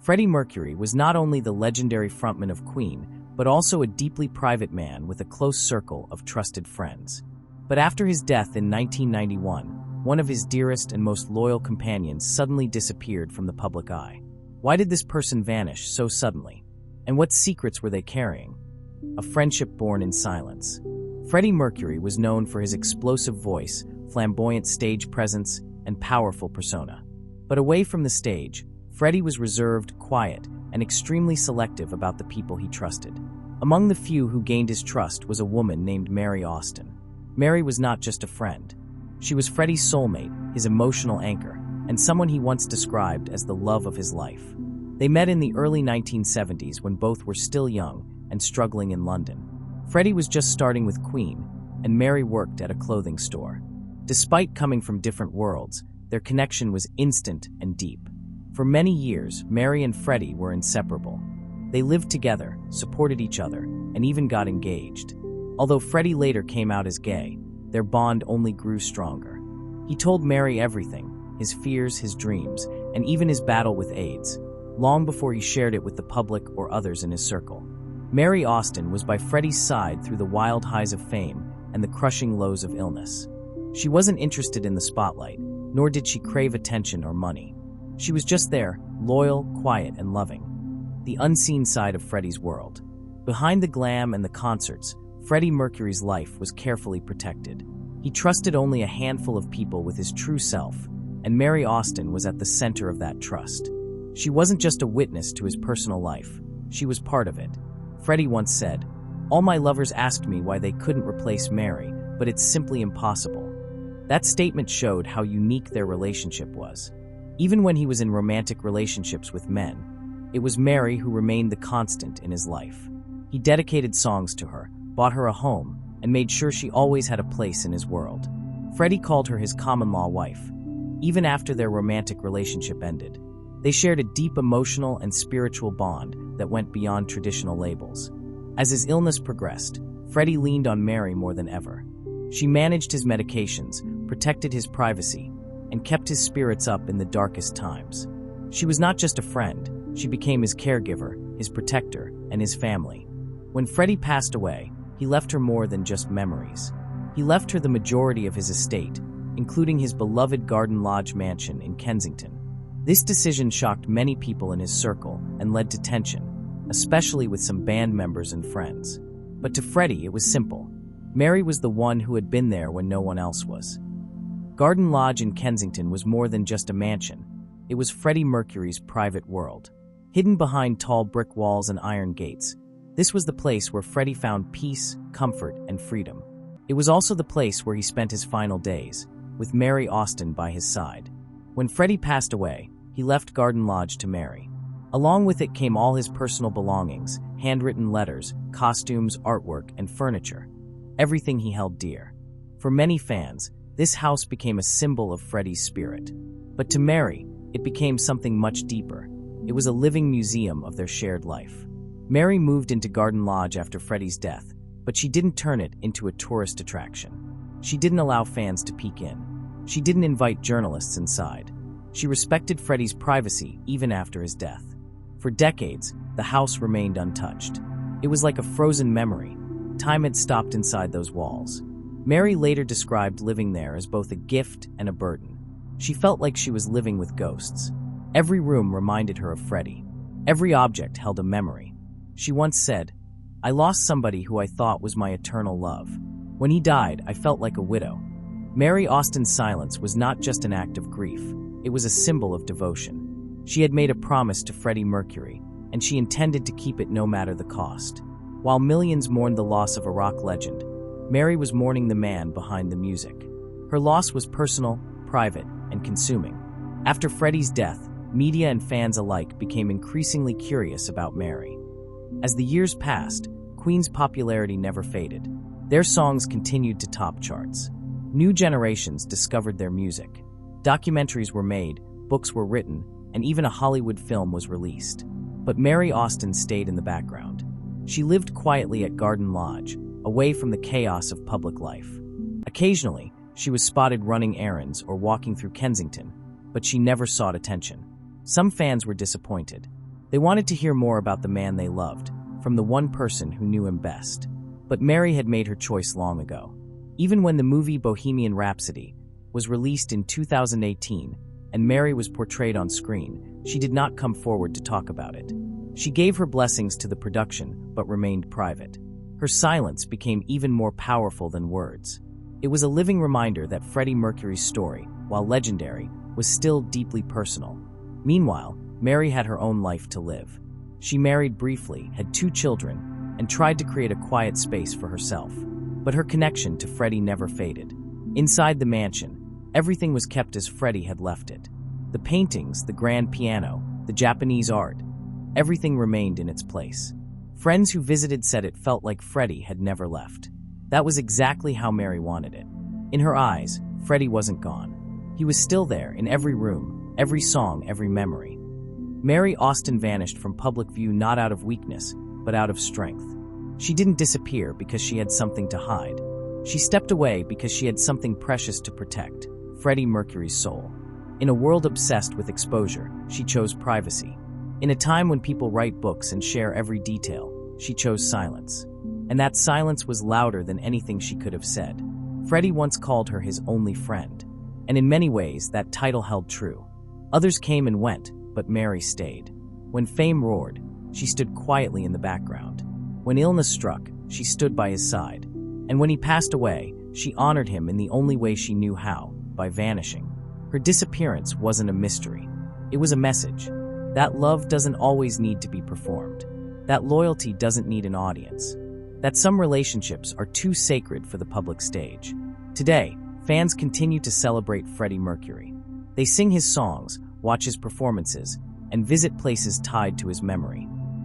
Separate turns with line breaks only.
Freddie Mercury was not only the legendary frontman of Queen, but also a deeply private man with a close circle of trusted friends. But after his death in 1991, one of his dearest and most loyal companions suddenly disappeared from the public eye. Why did this person vanish so suddenly? And what secrets were they carrying? A friendship born in silence. Freddie Mercury was known for his explosive voice, flamboyant stage presence, and powerful persona. But away from the stage, Freddie was reserved, quiet, and extremely selective about the people he trusted. Among the few who gained his trust was a woman named Mary Austin. Mary was not just a friend. She was Freddie's soulmate, his emotional anchor, and someone he once described as the love of his life. They met in the early 1970s when both were still young and struggling in London. Freddie was just starting with Queen, and Mary worked at a clothing store. Despite coming from different worlds, their connection was instant and deep. For many years, Mary and Freddie were inseparable. They lived together, supported each other, and even got engaged. Although Freddie later came out as gay, their bond only grew stronger. He told Mary everything, his fears, his dreams, and even his battle with AIDS, long before he shared it with the public or others in his circle. Mary Austin was by Freddie's side through the wild highs of fame and the crushing lows of illness. She wasn't interested in the spotlight, nor did she crave attention or money. She was just there, loyal, quiet, and loving. The unseen side of Freddie's world. Behind the glam and the concerts, Freddie Mercury's life was carefully protected. He trusted only a handful of people with his true self, and Mary Austin was at the center of that trust. She wasn't just a witness to his personal life, she was part of it. Freddie once said, "All my lovers asked me why they couldn't replace Mary, but it's simply impossible." That statement showed how unique their relationship was. Even when he was in romantic relationships with men, it was Mary who remained the constant in his life. He dedicated songs to her, bought her a home, and made sure she always had a place in his world. Freddie called her his common-law wife. Even after their romantic relationship ended, they shared a deep emotional and spiritual bond that went beyond traditional labels. As his illness progressed, Freddie leaned on Mary more than ever. She managed his medications, protected his privacy, and kept his spirits up in the darkest times. She was not just a friend, she became his caregiver, his protector, and his family. When Freddie passed away, he left her more than just memories. He left her the majority of his estate, including his beloved Garden Lodge mansion in Kensington. This decision shocked many people in his circle and led to tension, especially with some band members and friends. But to Freddie, it was simple. Mary was the one who had been there when no one else was. Garden Lodge in Kensington was more than just a mansion. It was Freddie Mercury's private world. Hidden behind tall brick walls and iron gates, this was the place where Freddie found peace, comfort, and freedom. It was also the place where he spent his final days, with Mary Austin by his side. When Freddie passed away, he left Garden Lodge to Mary. Along with it came all his personal belongings, handwritten letters, costumes, artwork, and furniture. Everything he held dear. For many fans, this house became a symbol of Freddie's spirit. But to Mary, it became something much deeper. It was a living museum of their shared life. Mary moved into Garden Lodge after Freddie's death, but she didn't turn it into a tourist attraction. She didn't allow fans to peek in. She didn't invite journalists inside. She respected Freddie's privacy even after his death. For decades, the house remained untouched. It was like a frozen memory. Time had stopped inside those walls. Mary later described living there as both a gift and a burden. She felt like she was living with ghosts. Every room reminded her of Freddie. Every object held a memory. She once said, "I lost somebody who I thought was my eternal love. When he died, I felt like a widow." Mary Austin's silence was not just an act of grief. It was a symbol of devotion. She had made a promise to Freddie Mercury, and she intended to keep it no matter the cost. While millions mourned the loss of a rock legend, Mary was mourning the man behind the music. Her loss was personal, private, and consuming. After Freddie's death, media and fans alike became increasingly curious about Mary. As the years passed, Queen's popularity never faded. Their songs continued to top charts. New generations discovered their music. Documentaries were made, books were written, and even a Hollywood film was released. But Mary Austin stayed in the background. She lived quietly at Garden Lodge, away from the chaos of public life. Occasionally, she was spotted running errands or walking through Kensington, but she never sought attention. Some fans were disappointed. They wanted to hear more about the man they loved, from the one person who knew him best. But Mary had made her choice long ago. Even when the movie Bohemian Rhapsody was released in 2018 and Mary was portrayed on screen, she did not come forward to talk about it. She gave her blessings to the production, but remained private. Her silence became even more powerful than words. It was a living reminder that Freddie Mercury's story, while legendary, was still deeply personal. Meanwhile, Mary had her own life to live. She married briefly, had 2 children, and tried to create a quiet space for herself. But her connection to Freddie never faded. Inside the mansion, everything was kept as Freddie had left it. The paintings, the grand piano, the Japanese art, everything remained in its place. Friends who visited said it felt like Freddie had never left. That was exactly how Mary wanted it. In her eyes, Freddie wasn't gone. He was still there, in every room, every song, every memory. Mary Austin vanished from public view not out of weakness, but out of strength. She didn't disappear because she had something to hide. She stepped away because she had something precious to protect, Freddie Mercury's soul. In a world obsessed with exposure, she chose privacy. In a time when people write books and share every detail, she chose silence. And that silence was louder than anything she could have said. Freddie once called her his only friend. And in many ways, that title held true. Others came and went, but Mary stayed. When fame roared, she stood quietly in the background. When illness struck, she stood by his side. And when he passed away, she honored him in the only way she knew how, by vanishing. Her disappearance wasn't a mystery. It was a message. That love doesn't always need to be performed. That loyalty doesn't need an audience. That some relationships are too sacred for the public stage. Today, fans continue to celebrate Freddie Mercury. They sing his songs, watch his performances, and visit places tied to his memory.